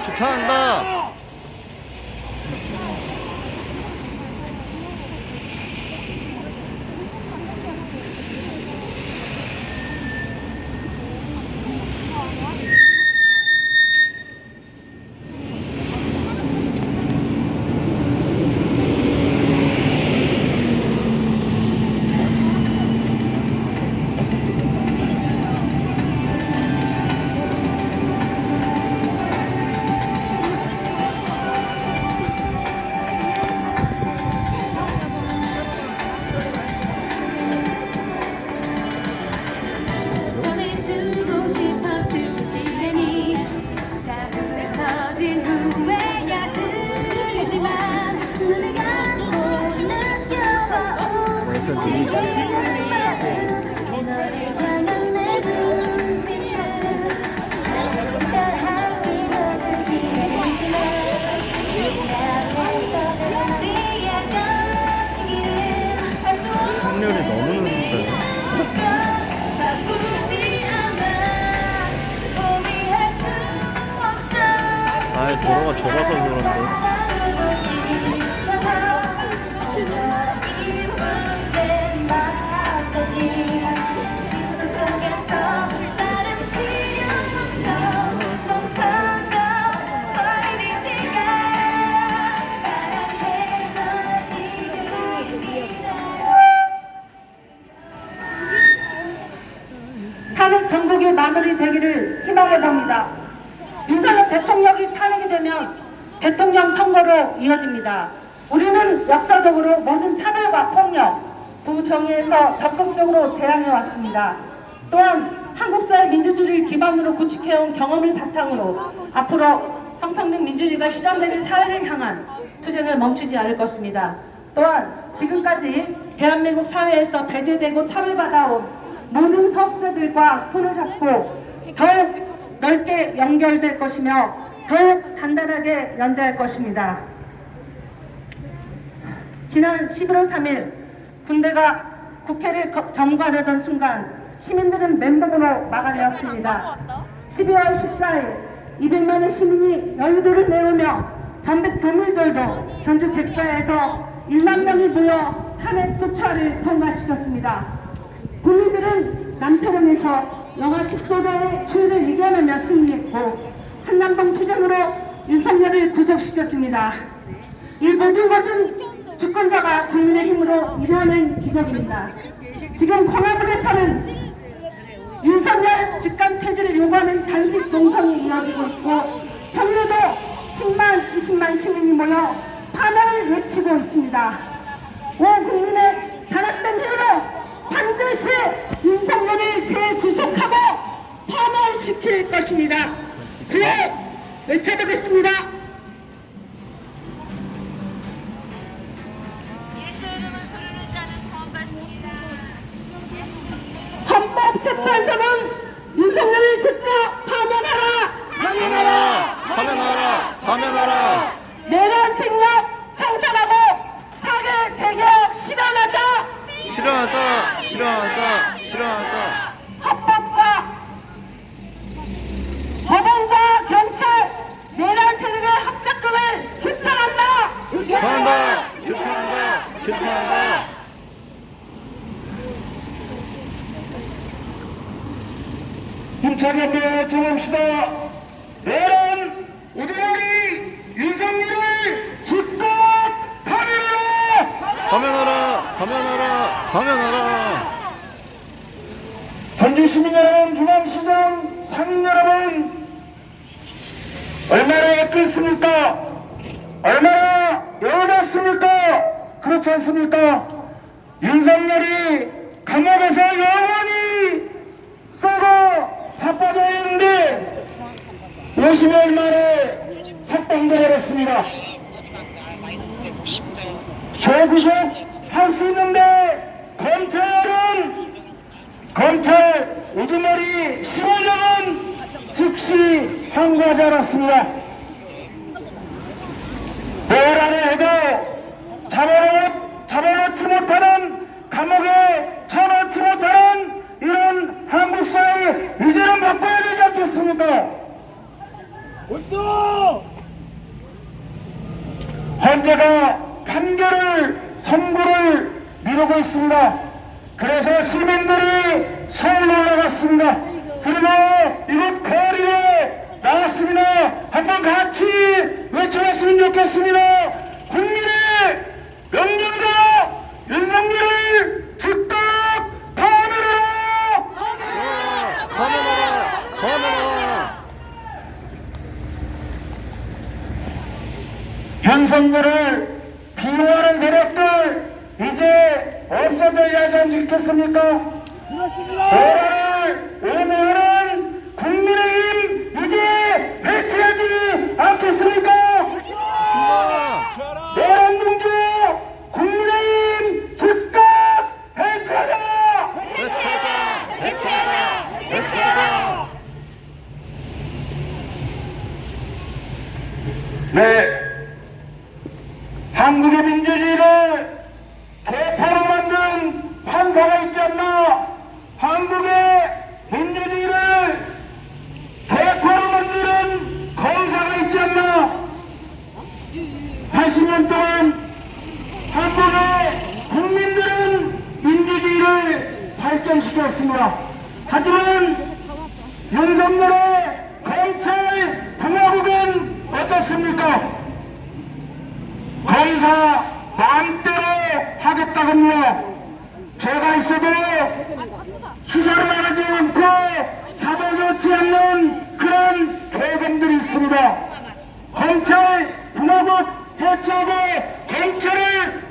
전해주고 싶었을 시간이 다 흩어진 후에야 들리지만 눈을 감고 느껴봐 우리의 마음 너를 향한 내 눈빛은 따라하기 어떻기지만 나에서 우리의 갇히기는 할수 없는 확률이 너무 늦은데. 바쁘지 않아 포기할 수 없어 아이, 도로가 좁아서 그런데. 탄핵 전국이 마무리되기를 희망해 봅니다. 윤석열 대통령이 탄핵이 되면 대통령 선거로 이어집니다. 우리는 역사적으로 모든 차별과 폭력, 부정의에서 적극적으로 대항해 왔습니다. 또한 한국 사회 민주주의를 기반으로 구축해온 경험을 바탕으로 앞으로 성평등 민주주의가 실현되는 사회를 향한 투쟁을 멈추지 않을 것입니다. 또한 지금까지 대한민국 사회에서 배제되고 차별받아온 모든 서수자들과 손을 잡고 더욱 넓게 연결될 것이며 더욱 단단하게 연대할 것입니다. 지난 11월 3일 군대가 국회를 점거하려던 순간 시민들은 멘붕으로 막아내었습니다. 12월 14일 200만의 시민이 여의도를 메우며 전백 도민들도 전주 객사에서 1만 명이 모여 탄핵 소추안을 통과시켰습니다. 국민들은 남편원에서 영하 10도의 추위를 이겨내며 승리했고 한남동 투쟁으로 윤석열을 구속시켰습니다. 이 모든 것은 주권자가 국민의 힘으로 이뤄낸 기적입니다. 지금 광화문에서는 윤석열 직감 퇴진을 요구하는 단식 농성이 이어지고 있고 평일에도 10만, 20만 시민이 모여 파면을 외치고 있습니다. 온 국민의 단합된 힘으로 반드시 윤석열을 재구속하고 파면시킬 것입니다. 구호 외쳐보겠습니다. 예수 이름을 부르는 자는 구원받습니다. 헌법재판소는 윤석열을 즉각 파면하라. 내란 생략 청산하고 사개 대개혁 실현하자. 싫어하자. 법원과 경찰 내란 세력의 합작금을 규탄한다. 규탄한다. 힘차게 한번 외쳐봅시다. 내란 우두머리 윤석열을 즉각 파면하라. 전주 시민 여러분, 중앙시장 상인 여러분, 얼마나 애끓습니까? 얼마나 열받습니까? 그렇지 않습니까? 윤석열이 감옥에서 영원히 썩어 자빠져 있는데 50일 만에 석방돼 버렸습니다. 조구속 할 수 있는데 검찰 우두머리 15년은 즉시 항고하지 않았습니다. 내일 안에 해도 잡아놓지 못하는 감옥에 쳐넣지 못하는 이런 한국 사회 이제는 바꿔야 되지 않겠습니까? 벌써 헌재가 선고를 미루고 있습니다. 그래서 시민들이 서울로 올라갔습니다. 그리고 이곳 거리에 나왔습니다. 한번 같이 외쳐봤으면 좋겠습니다. 국민의 명령자 윤석열을 즉각 파면하라! 가면하라. 윤석열을 비호하는 세력들 이제 없어져야 하지 않겠습니까? 오라를 옹호하는 국민의힘 이제 해체하지 않겠습니까? 내란공주 국민의힘 즉각 해체하자! 네. 한국의 민주주의를 대포로 만든 판사가 있지 않나? 한국의 민주주의를 대포로 만드는 검사가 있지 않나? 80년 동안 한국의 국민들은 민주주의를 발전시켰습니다. 하지만 윤석열의 검찰 공화국은 어떻습니까? 검사 마음대로 하겠다고 합니다. 죄가 있어도 수사를 하지 않고 잡아놓지 않는 그런 괴범들이 있습니다. 검찰 공화국 해체하고 경찰을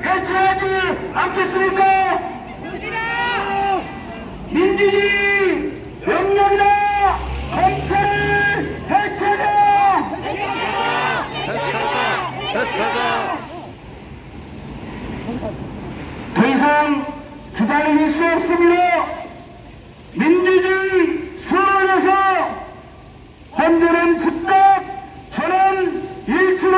해체하지 않겠습니까? 민주주의 명령이다. 검찰을 해체하자. 더 이상 기다릴 수 없습니다. 민주주의 수호에서 헌재는 즉각 전원 일주로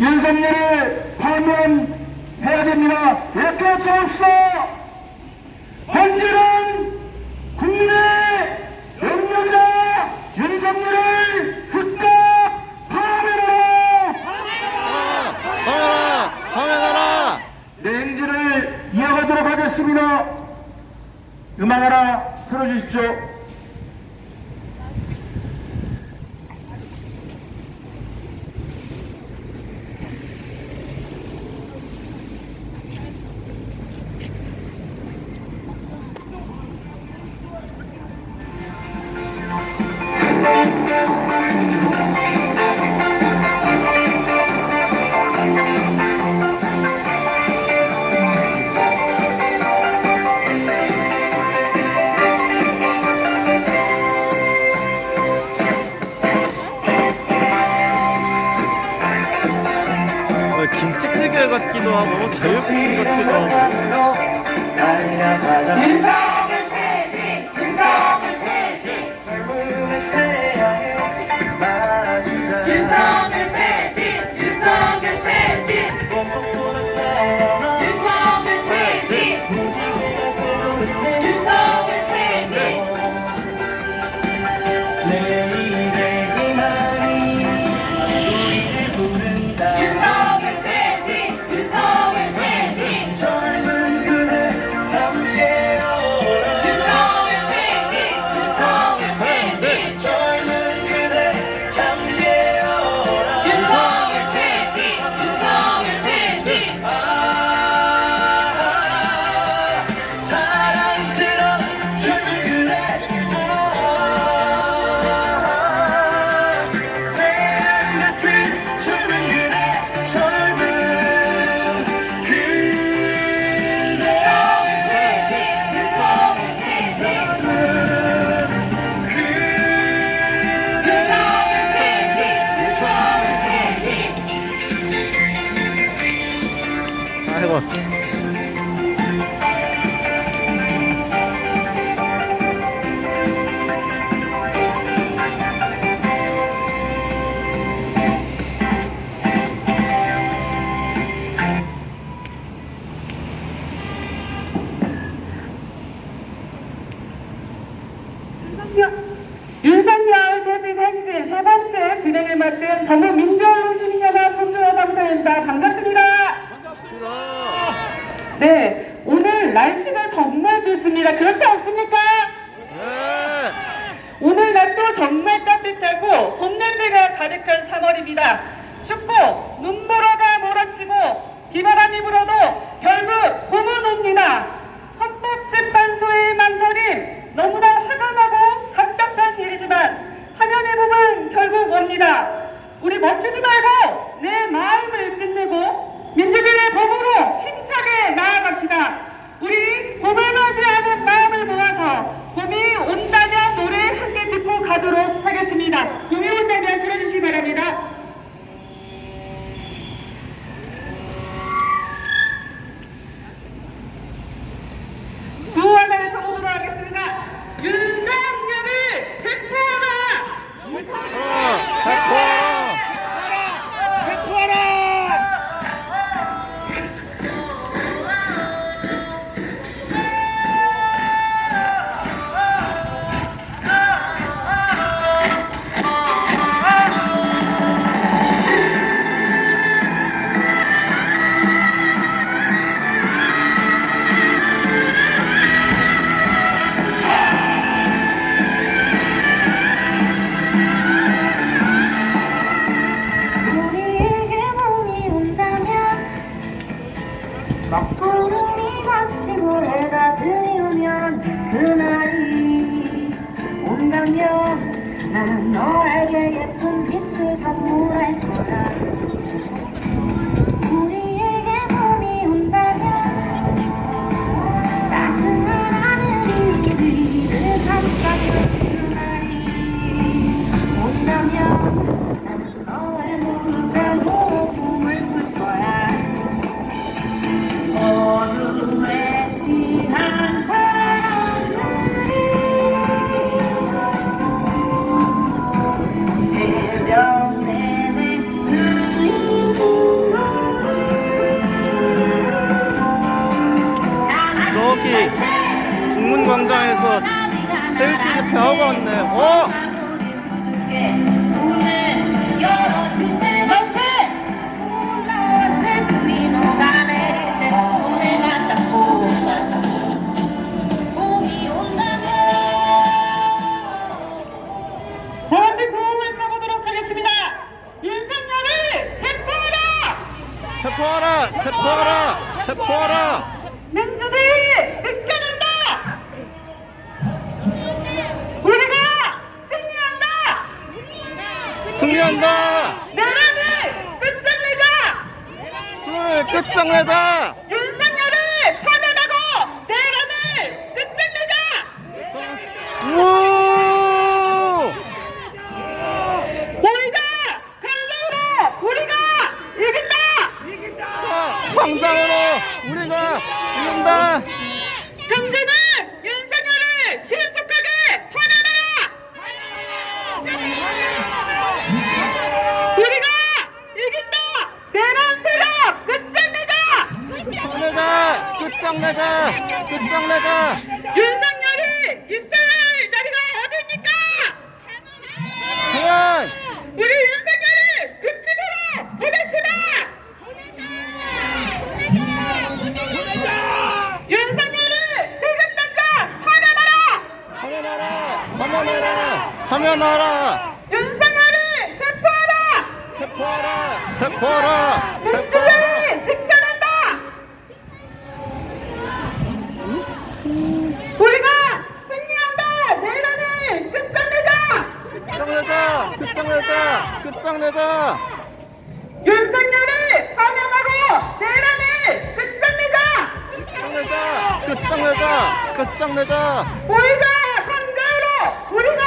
윤석열을 파면해야 됩니다. 이렇게 외쳐봅시다. 헌재는 국민의 명령자 윤석열을 즉각 네, 행진을 이어가도록 하겠습니다. 음악 하나 틀어주십시오. 김치찌개 같기도 하고 제육볶음 같기도 하고. 윤석열 퇴진! 윤석열 퇴진! 젊음의 태양에 맞으자 윤석열 퇴진! 윤석열 퇴진! 원석보다 태어나 윤석열 퇴진! 무지개가 새로운데 윤석열 퇴진! 내일의 희망이 우리를 부른다 윤석열 퇴진! 윤석열 퇴진! 젊은 그대 잠 깨어 어. 윤석열 퇴진 행진 세 번째 진행을 맡은 전국민주언론시민연합 손주호 사무장입니다. 반갑습니다. 네, 오늘 날씨가 정말 좋습니다. 그렇지 않습니까? 네. 오늘 낮도 정말 따뜻하고 봄냄새가 가득한 3월입니다. 춥고 눈보라가 몰아치고 비바람이 불어도 결국 봄은 옵니다. 헌법재판소의 망설임 너무나 화가 나고 답답한 일이지만 화면의 봄은 결국 옵니다. 우리 멈추지 말고 내 마음을 끝내고 민주주의의 봄으로 힘차게 나아갑시다. 우리 봄을 맞이하는 마음을 모아서 봄이 온다면 노래 함께 듣고 가도록 하겠습니다. 봄이 온다면 들어주시기 바랍니다. 구호 하나를 적어보도록 하겠습니다. 윤석열을 체포하라! 우리에게 봄이 온다면 먹구름이 갇히고 해가 들이오면 그날이 온다면 나는 너에게 예쁜 빛을 선물할 거야. 우리에게 봄이 온다면 따스한 하늘이 우리를 감싸는 그날이 온다면 나는 너의 눈가로 꿈을 꿀 거야. 어둠에 지난 사람들이 새벽 내내 저기 국문광장에서 헬기즈 배우가 왔네. 문을 열어줄 때 만세! 올라왔을 비노가 내릴 때 손을 맞잡고 봄이 온다면 다 같이 구호를 쳐보도록 하겠습니다. 윤석열을 체포하라! 체포하라! 체포하라! 체포하라! 민주주의 지켜낸다! 우리가 승리한다! 승리한다! 내란을 끝장내자! 불을 끝장내자! 윤석열을 파면하고 내란을 끝장내자! 우! 보이자! 강정으로 우리가 이긴다! 자, 광장으로 우리가 이긴다! 경제는 윤석열을 신속하게 파면하라! 우리가 이긴다! 내란 세력 끝장내자! 끝장내자! 끝장내자! 끝장내자! 윤석열이 있어야 할 자리가 어디입니까? 그만! 우리 윤석열을 급집으로 보냅시다! 윤석열을 지금 당장 파면하라! 화면하라! 화면하라! 윤석열을 체포하라! 체포하라! 체포하라! 체포하라! 민주주의 지켜낸다! 우리가 승리한다! 내란을 끝장내자! 끝장내자! 끝장내자! 끝장내자! 윤석열을 파면하고 내란을 끝장내자! 끝장내자! 끝장내자! 끝장내자! 보이자! 강자로 우리가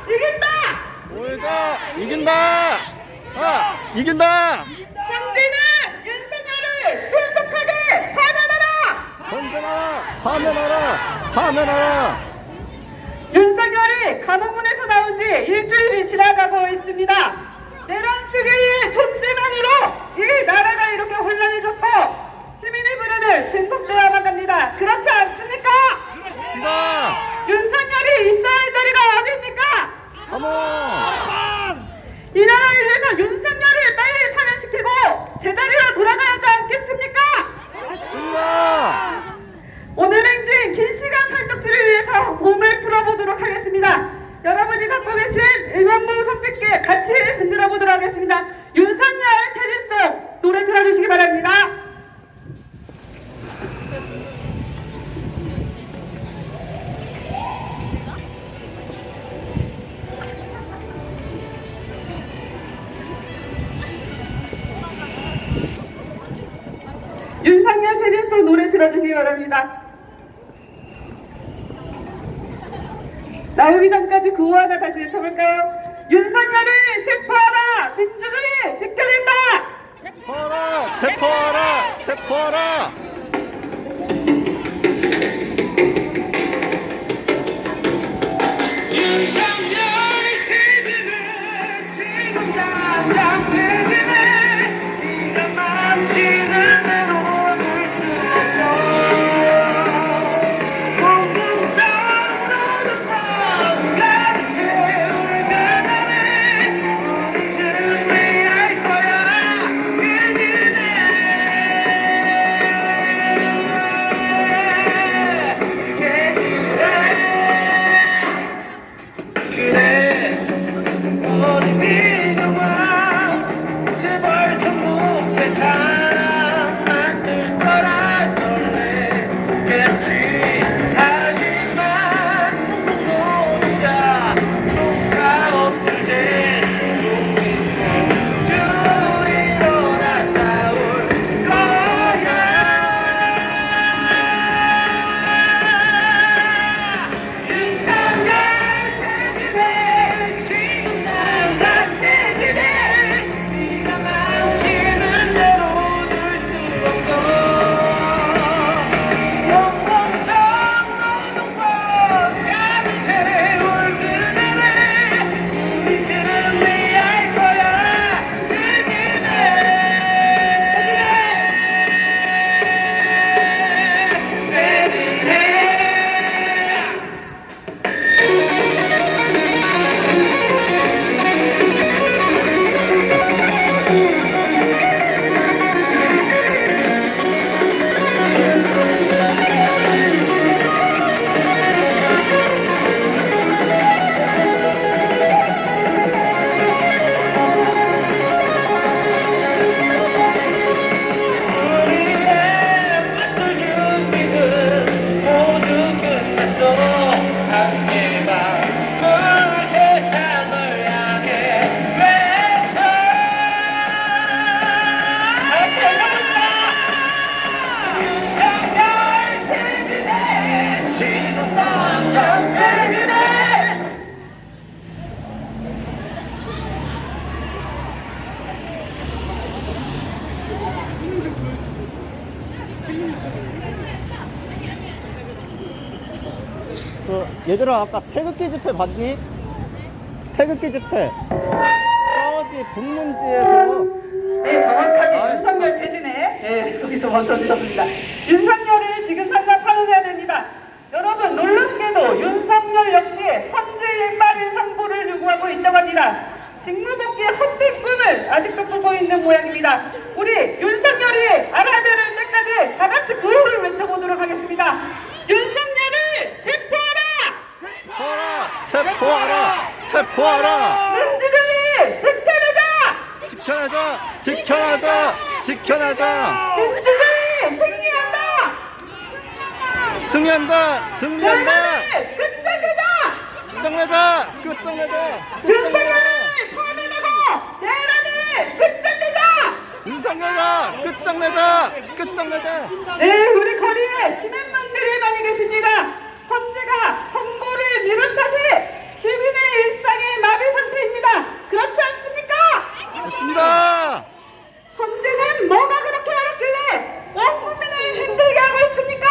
이긴다! 보이자! 이긴다! 이긴다! 경제는 윤석열을 신속하게 파면하라! 윤석열이 감옥문에서 나온 지 일주일이 지나가고 있습니다. 내란 세계의 존재만으로 이 나라가 이렇게 혼란해졌고 시민의 불안은 증폭되어만 갑니다. 그렇지 않습니까? 그렇습니다! 윤석열이 있어야 할 자리가 어디입니까? 컴온! 이 나라를 위해서 윤석열을 빨리 파면시키고 제자리로 돌아가야 하지 않겠습니까? 맞습니다! 오늘 행진 긴 시간 팔뚝질을 위해서 몸을 풀어보도록 하겠습니다. 여러분이 갖고 계신 응원봉 선빛께 같이 흔들어 보도록 하겠습니다. 윤석열 퇴진송 노래 들어주시기 바랍니다. 윤석열 퇴진송 노래 들어주시기 바랍니다. 나오기 전까지 구호 하나 다시 외쳐볼까요? 윤석열을 체포하라! 민주주의 지켜낸다! 체포하라! 윤석열 퇴진해 지금 당장 퇴진해 네가 맘치는 대로 둘 수 없어 공공성 노동법 가득 채울 그날에 우리 승리할 거야 그래 어디 믿어봐 제발 전국 세상 만들 거라 설레겠지 하지만 북극 노동자 총각 엊그제 둘이 일어나 싸울 거야 윤석열 퇴진해 지금 당장 퇴진해 네가 맘치는 대로 둘 수 없어 공공성 노동법 가득 채울 그날에 우리 승리할 거야 퇴진해 우리의 맞설 준비는 모두 끝났어 함께만 그 세상을 향해 외쳐 함께 외쳐봅시다 윤석열 퇴진해 지금 당장 퇴진해 얘들아 아까 태극기 집회 봤니? 태극기 집회 저기 북문지에서 네, 정확하게 윤석열 퇴진해. 네, 거기서 멈춰주셨습니다. 윤석열을 지금 당장 파면해야 됩니다. 여러분, 놀랍게도 윤석열 역시 헌재의 빠른 상부를 요구하고 있다고 합니다. 직무복귀의 헛된 꿈을 아직도 꾸고 있는 모양입니다. 우리 윤석열이 알아야 되는 때까지 다 같이 구호를 외쳐보도록 하겠습니다. 윤석열을 체포하라! 체포하라! 민주주의 지켜내자! 민주주의 승리한다! 내란을 끝장내자! 윤석열을 파면하고 내란을 끝장내자! 네, 우리 거리에 시민분들이 많이 계십니다. 헌재가 선고를 미룬 탓에 시민의 일상이 마비 상태입니다. 그렇지 않습니까? 맞습니다! 헌재는 뭐가 그렇게 어렵길래 온 국민을 힘들게 하고 있습니까?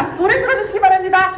자, 노래 틀어주시기 바랍니다.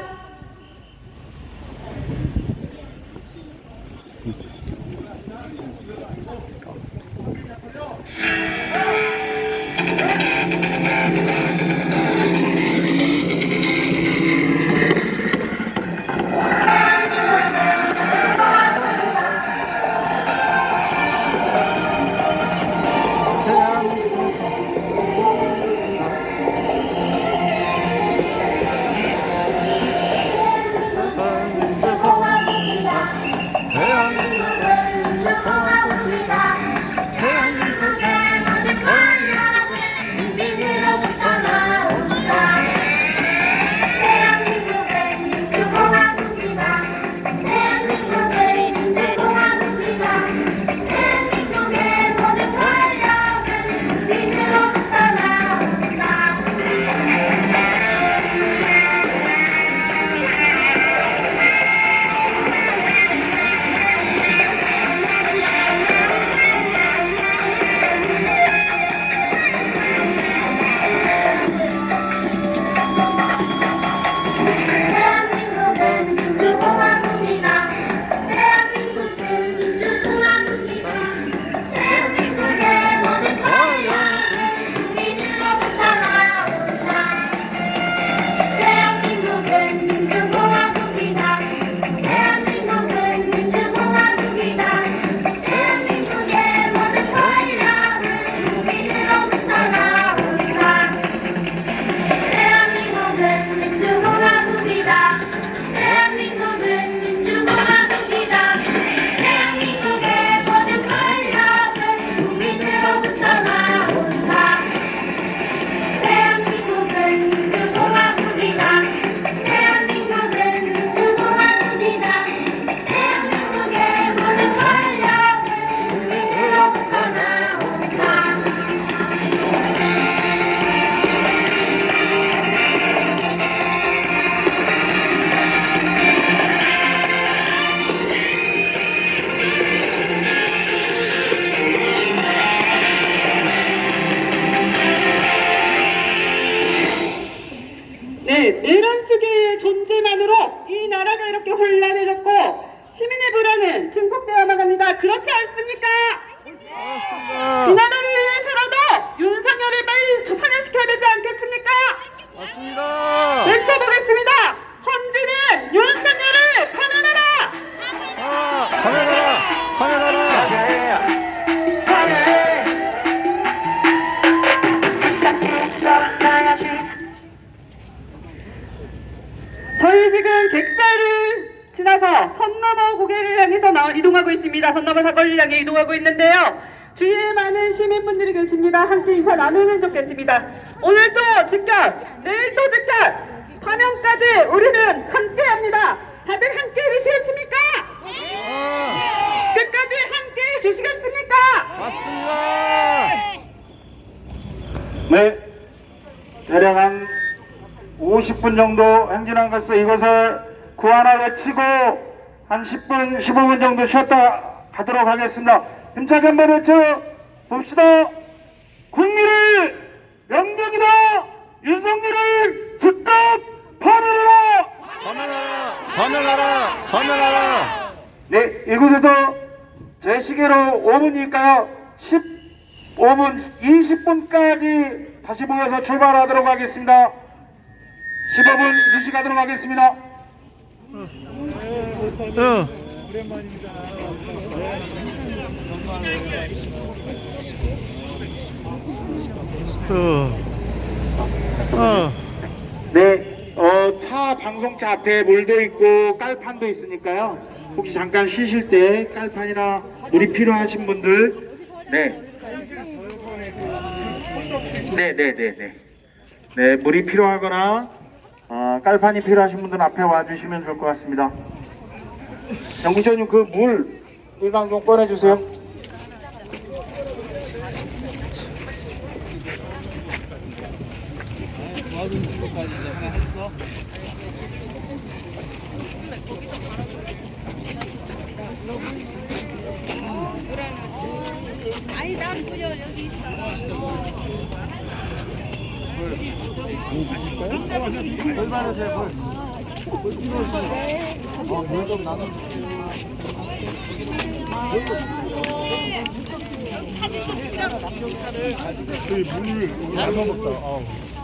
네, 내란수계의 존재만으로 이 나라가 이렇게 혼란해졌고 시민의 불안은 증폭되어만 갑니다. 그렇지 않습니까? 이 나라를 위해서라도 윤석열을 빨리 파면시켜야 되지 않겠습니까? 맞습니다. 외쳐보겠습니다. 헌진은 윤석열을 파면하라! 화면하라! 화면하라! 저희 지금 객사를 지나서 선 넘어 고개를 향해서 이동하고 있습니다. 선 넘어 사거리를 향해 이동하고 있는데요. 주위에 많은 시민분들이 계십니다. 함께 인사 나누면 좋겠습니다. 오늘 또 직결, 내일 또 직결, 파면까지 우리는 함께합니다. 다들 함께해 주시겠습니까? 끝까지 함께해 주시겠습니까? 맞습니다. 네, 대략 한 50분 정도 행진한 것으로 이것을 구하나 외치고 한 10분, 15분 정도 쉬었다 가도록 하겠습니다. 힘차게 한번 외쳐 봅시다. 국민의 명령이다. 윤석열을 즉각 파면하라. 화면하라! 화면하라! 화면하라! 네, 이곳에서 제 시계로 5분이니까요. 15분, 20분까지 다시 모여서 출발하도록 하겠습니다. 15분 휴식 가도록 하겠습니다. 네, 차 방송차 앞에 물도 있고 깔판도 있으니까요. 혹시 잠깐 쉬실 때 깔판이나 물이 필요하신 분들, 네, 물이 필요하거나 깔판이 필요하신 분들은 앞에 와주시면 좋을 것 같습니다. 영국장님 그 물 일당 좀 꺼내주세요. 아니 난 무려 여기 있어. 저희 물을 나눠 먹다.